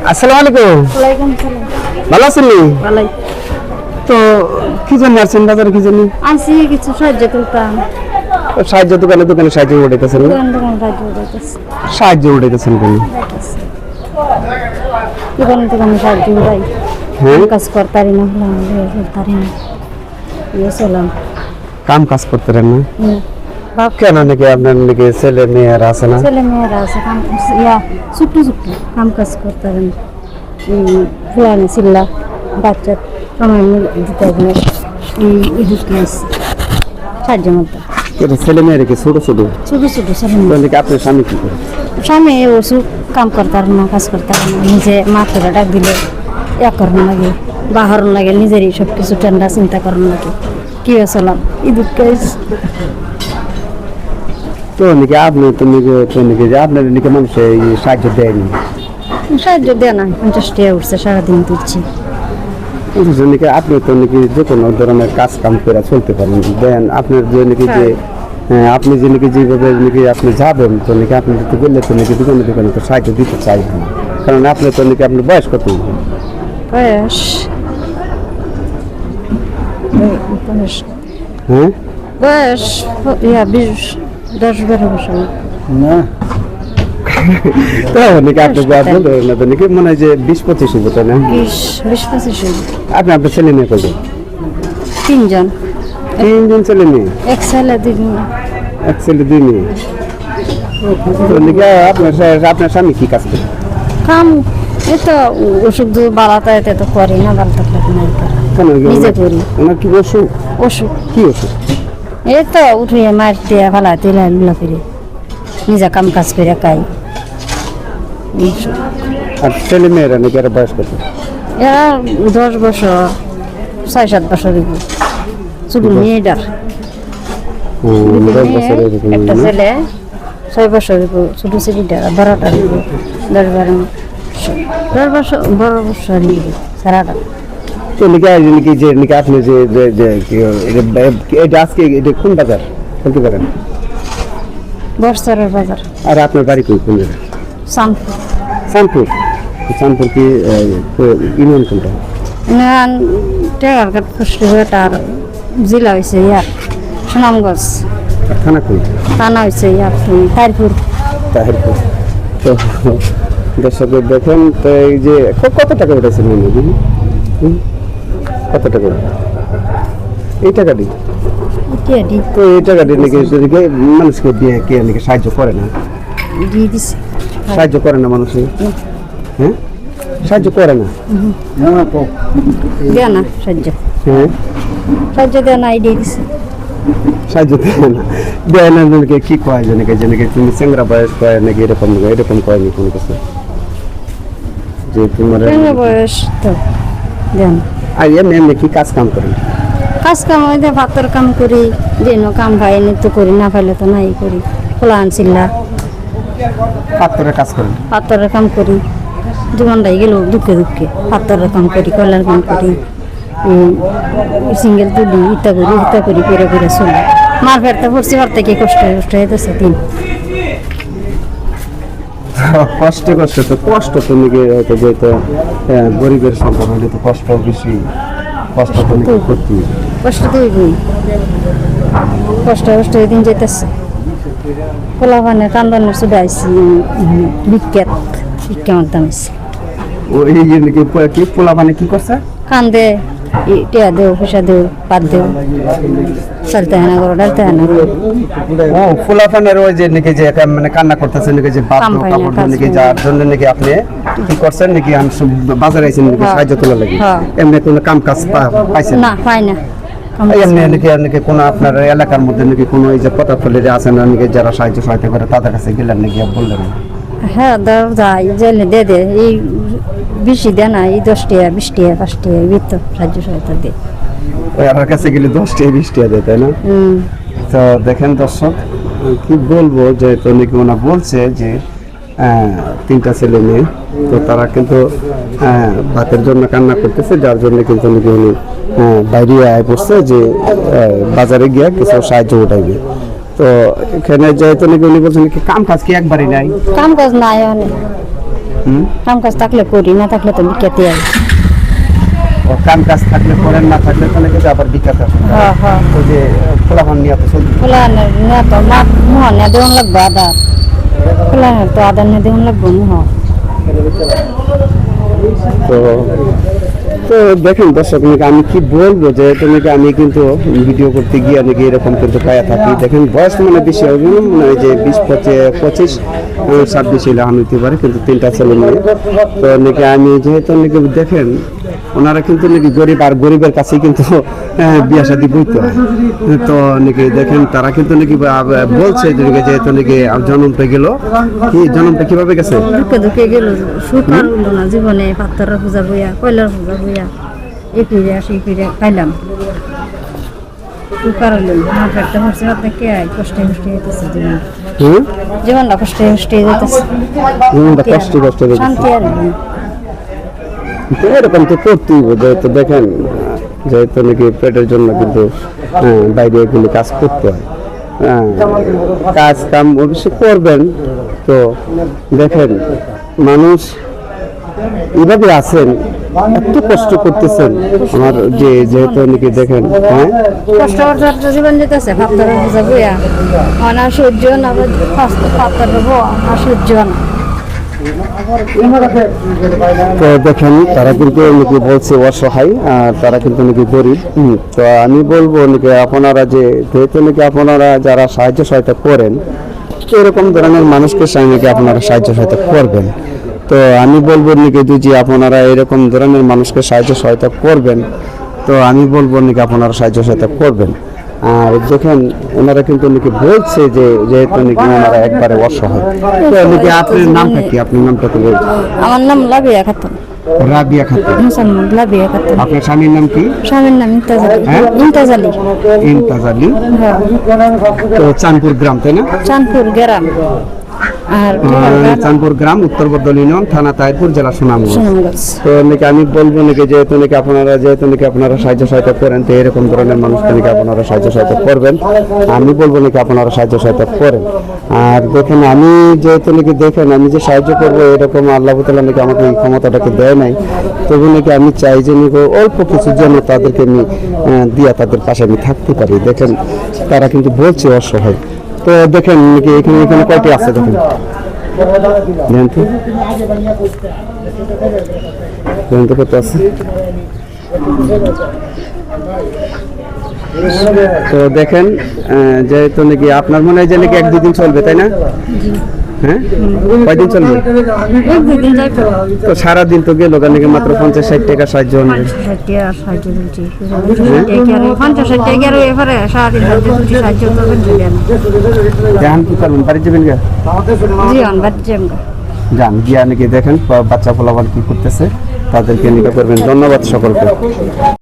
আসসালামু আলাইকুম। ওয়ালাইকুম সালাম। ভালো আছেন? ভালোই। তো কি জন্য আসছেন বাজারে? কি জন্য? আসি কিছু সাহায্য করতাম। সাহায্য দোকানে দোকানে সাহায্য উঠাইতেছেন? দোকান দোকান সাহায্য করতেছি। সাহায্য উঠাইতেছেন কেন? দোকান দোকানে সাহায্য উঠাই। হ্যাঁ, কাজ করতারি না হলাম করতারি না চলাম। কাম কাজ করতে পারেন না বাপ কেন? নাকি আপনার নাকি ছেলে মেয়েরা আছে না? ছেলে মেয়েরা আছে কাম ছোট্ট ছোট্ট কাম কাজ করতারেন। ফুলানে চিল্লা বাচ্চা সময় দিতে হবে। সাহায্য মতো এটা ছেলে মেয়েরা কি ছোট ছোট? ছোট ছোট ছেলে মেয়ে। নাকি আপনার স্বামী কি করে? স্বামী ওষুধ কাম করতার না, কাজ করতার না, নিজে মাথাটা ডাক দিলে ইয়া করানো লাগে, বাহরণ লাগে, নিজেরই সব কিছু ঠান্ডা চিন্তা করানো লাগে। কি চলাম ইদুত কাজ তো নাকি আপনি তো নাকি যে আপনার নাকি মানুষ সাহায্য দেয়নি? সাহায্য দেয় না। 50 টাকা উঠছে, সারাদিন তুলছি। নাকি আপনি তো নাকি যে কোনো ধরনের কাজ কাম করে চলতে পারেন, দেন আপনার যে নাকি যে আপনি যে নাকি যেভাবে নাকি আপনি যাবেন, তো নাকি আপনি যদি বললে তো নাকি দোকানে দোকানে তো সাহায্য দিতে চাইবেন না, কারণ আপনি তো নাকি আপনার বয়স কত? বয়স হ্যাঁ, বয়স 10-12 বছর। না তো নাকি আপনি বলবেন না তো নাকি মনে হয় যে 20-25 হবে, তাই না? 20-25। আপনি আপনার ছেলে মেয়ে কত? 3 জন। 3 জন ছেলে মেয়ে, এক ছেলে 2 মেয়ে। এক ছেলে 2 মেয়ে। তো নাকি আপনার স্বামী কি কাজ করে? কাম এই তো ওষুধ বাড়াতে এতে তো করি না, ভালো থাকলে কেন? নিজে করি। ওনার কি অসুখ? ওষুধ কি অসুখ? এই তো উঠিয়ে মার দিয়ে ফেলাতে লাগুলা করে নিজে কাম কাজ করে খাই। আর ছেলে মেয়েরা নাকি এরা বয়স কত? এরা 10 বছর 6-7 বছর ছোট মেয়েটার। 10 বছর এরকম একটা না? ছেলে 6 বছর ছোট ছেলেটার, বড়টার 10-12 বছর সারাটা। তো নাকি নাকি যে নাকি আপনি যে এটা আজকে এটা কোন বাজার বলতে পারেন? বর্ষারের বাজার। আর আপনার বাড়ি কোন কোন জায়গায়? শান্তি চাঁদপুর। চাঁদপুর কি ইউনিয়ন কোনটা? টেকারঘাট পুষ্টি হয়ে তার জেলা হয়েছে ইয়ার সুনামগঞ্জ, আর থানা কোন? থানা হয়েছে ইয়ার তারপুর। তাহিরপুর। তো দর্শক দেখেন, তো এই যে কত টাকা উঠেছে মনে হয়? কত টাকা? এই টাকা দিই তো এই টাকা দিয়ে নাকি মানুষকে দিয়ে কে নাকি সাহায্য করে না? দিয়ে দিছে। সাহায্য করে না মানুষে? হ্যাঁ, সাহায্য করে না। দেয় না সাহায্য, হ্যাঁ, সাহায্য দেয় না, দিয়ে দিছে। সাহায্য দেয় না, দেয় না নাকি কি কয় যে নাকি তুমি চেংরা বয়স কয় নাকি এরকম এরকম কয়নি কোনো কিছু যে তোমার বয়স তো দেন। আর এমনি এমনি কি কাজ কাম করেন? কাজ কাম ওই যে ভাতের কাম করি, যেন কাম পাই তো করি, না পাইলে তো নাই করি। খোলা আনছিলা পাত্তরের কাজ করেন? পাথরের কাম করি, জীবনটাই গেল দুঃখে দুঃখে। পাথরের কাম করি, কয়লার কাম করি, সিঙ্গেল তুলি, ইতা করি করে করে চলি। মার ফেরতে পড়ছি, ঘর থেকে কষ্ট হইতেছে দিন। কষ্টে তো কষ্ট তো নাকি হয়তো যেহেতু গরিবের সম্পদ হলে তো কষ্ট বেশি, কষ্ট তো নাকি করতে হবে। কষ্ট তো হইবই, কষ্ট দিন যেতেছে। পোলাপানে কান্দানের চুড়ে আইসি বিখ্যাত মাধ্যম আইসি। ওই নাকি কি পোলা মানে কি করছে? কান্দে, টিয়া দেও, পয়সা দেও, পাত দেও, চলতে হয় না, করো ডালতে হয় না। ও পোলাপানের ওই যে নাকি যে মানে কান্না করতেছে নাকি যে বাপ কাপড় নাকি যার জন্য নাকি আপনি কি করছেন নাকি আমি বাজারে আইছেন নাকি সাহায্য তোলা লাগে? এমনি কোনো কাম কাজ পাইছেন না? পাই না। এমনি নাকি কোনো আপনার এলাকার মধ্যে নাকি কোনো এই যে পতাতলে যে আছেন নাকি যারা সাহায্য সহায়তা করে তাদের কাছে গেলেন নাকি বললেন? হ্যাঁ, যাই জেলে দে এই বেশি দেয় না, এই 10 টাকা 20 টাকা 5 টাকা এই তো সাহায্য সহায়তা দে। ওই আপনার কাছে গেলে 10 টাকা 20 টাকা দেয়, তাই না? তো দেখেন দর্শক, কি বলবো যে তো নাকি ওনা বলছে যে 3টা ছেলে মেয়ে, তো তারা কিন্তু ভাতের জন্য কান্না করতেছে, যার জন্য কিন্তু নাকি উনি বাইরে আয় পড়ছে যে বাজারে গিয়ে কিছু সাহায্য উঠাইবে। তো এখানে যেহেতু নাকি উনি বলছেন কি কাম কাজ কি একবারই নাই? কাম কাজ নাই অনেক। হুম? কাম কাজ থাকলে করি, না থাকলে তো বিকেতে আই। ও কাম কাজ থাকলে করেন, না থাকলে তাহলে কিন্তু আবার বিকাতে আসেন। হ্যাঁ হ্যাঁ, ওই যে খোলাপান নিয়ে তো চলবে। ফুলানের না তো মা মুহন না দেউন লাগবে আদা, ফুলানের তো আদা না দেউন লাগবে মুহ। তো তো দেখেন দর্শক নাকি আমি কি বলবো, যে নাকি আমি কিন্তু ভিডিও করতে গিয়ে নাকি এরকম কিন্তু পায়া থাকি। দেখেন বয়স মানে বেশি হবে না, মানে যে 20-25-26 এলাম হইতে পারে, কিন্তু 3টা ছেলে মেয়ে। তো নাকি আমি যেহেতু নাকি দেখেন ওনারা কিন্তু নাকি গরিব, আর গরিবের কাছে কিন্তু বিয়া শাদী করতে হয়। তো নাকি দেখেন তারা কিন্তু নাকি বলছে যে নাকি যেহেতু নাকি জন্মটা গেল, কি জন্মটা কিভাবে গেছে, দুঃখে দুঃখে গেল, সুখ আর হলো না জীবনে। পাত্তরের পূজা বইয়া, কয়লার পূজা বইয়া, এই ফিরে আসি ফিরে খাইলাম, সুখ আর হলো না। আমার পেটটা ভরছে, আপনি কে কষ্টে কষ্টে যেতেছে জীবন, হুম জীবনটা কষ্টে কষ্টে যেতেছে, কষ্ট কষ্ট শান্তি আর হলো না। তো এরকম তো করতেই হবে। যেহেতু দেখেন যেহেতু নাকি পেটের জন্য কিন্তু বাইরে এগুলি কাজ করতে হয়। কাজ কাম অবশ্যই করবেন। তো দেখেন মানুষ এইভাবে আছেন, এত কষ্ট করতেছেন, আমার যে যেহেতু নাকি দেখেন কষ্ট করতে জীবন যেতেছে, পাত্তরের পূজা বইয়া না সহ্য না, পাত্তর না সহ্য না। তো দেখেন তারা কিন্তু নাকি বলছে অসহায়, আর তারা কিন্তু নাকি গরিব। তো আমি বলবো নাকি আপনারা যেহেতু নাকি আপনারা যারা সাহায্য সহায়তা করেন, তো এরকম ধরনের মানুষকে নাকি আপনারা সাহায্য সহায়তা করবেন। তো আমি বলবো নাকি যে আপনারা এরকম ধরনের মানুষকে সাহায্য সহায়তা করবেন, তো আমি বলবো নাকি আপনারা সাহায্য সহায়তা করবেন। আর দেখেন ওনারা কিন্তু নাকি বলছে যে যেহেতু নাকি ওনারা একবারে অসহায়। তো নাকি আপনার নামটা কি, আপনার নামটা তো বলছেন? আমার নাম লাবিয়া খাতুন, রাবিয়া খাতুন। মুসলমান লাবিয়া খাতুন। আপনার স্বামীর নাম কি? স্বামীর নাম ইন্তাজালি। হ্যাঁ? ইন্তাজালি। ইন্তাজালি। হ্যাঁ, তো চাঁদপুর গ্রাম, তাই না? চাঁদপুর গ্রাম। আর চাঁদপুর গ্রাম, উত্তর বদল ইউনিয়ন, থানা তাহিরপুর, জেলা সুনামগঞ্জ। সুনামগঞ্জ। তো নাকি আমি বলবো নাকি যেহেতু নাকি আপনারা সাহায্য সহায়তা করেন, তো এরকম ধরনের মানুষকে নাকি আপনারা সাহায্য সহায়তা করবেন। আমি বলবো নাকি আপনারা সাহায্য সহায়তা করেন। আর দেখেন আমি যেহেতু নাকি দেখেন আমি যে সাহায্য করবো, এরকম আল্লাহ তাআলা নাকি আমাকে এই ক্ষমতাটাকে দেয় নাই, তবু নাকি আমি চাই যে নাকি অল্প কিছুর জন্য তাদেরকে আমি দিয়া তাদের পাশে আমি থাকতে পারি। দেখেন তারা কিন্তু বলছে অসহায়। তো দেখেন নাকি এখানে এখানে কয়টি আছে দেখেন, দেখেন তো কত আছে। তো দেখেন যেহেতু নাকি আপনার মনে হয় যে নাকি 1-2 দিন চলবে, তাই না? হ্যাঁ, কয়দিন চলবে? একদিন যাইতো তো সারাদিন তো গেল নাকি মাত্র 50-60 টাকা সাহায্য হবে। 50-60 টাকা সাহায্য দিচ্ছি, 50-60 টাকা আর এবারে সারাদিন সাহায্য করবেন না। জান কি করবেন, বাড়ি যাবেন গা? জি অনবাদ জেম। যান গিয়া নাকি দেখেন বাচ্চা ফলাফল কি করতেছে, তাদেরকে নিকা করবেন। ধন্যবাদ সকলকে।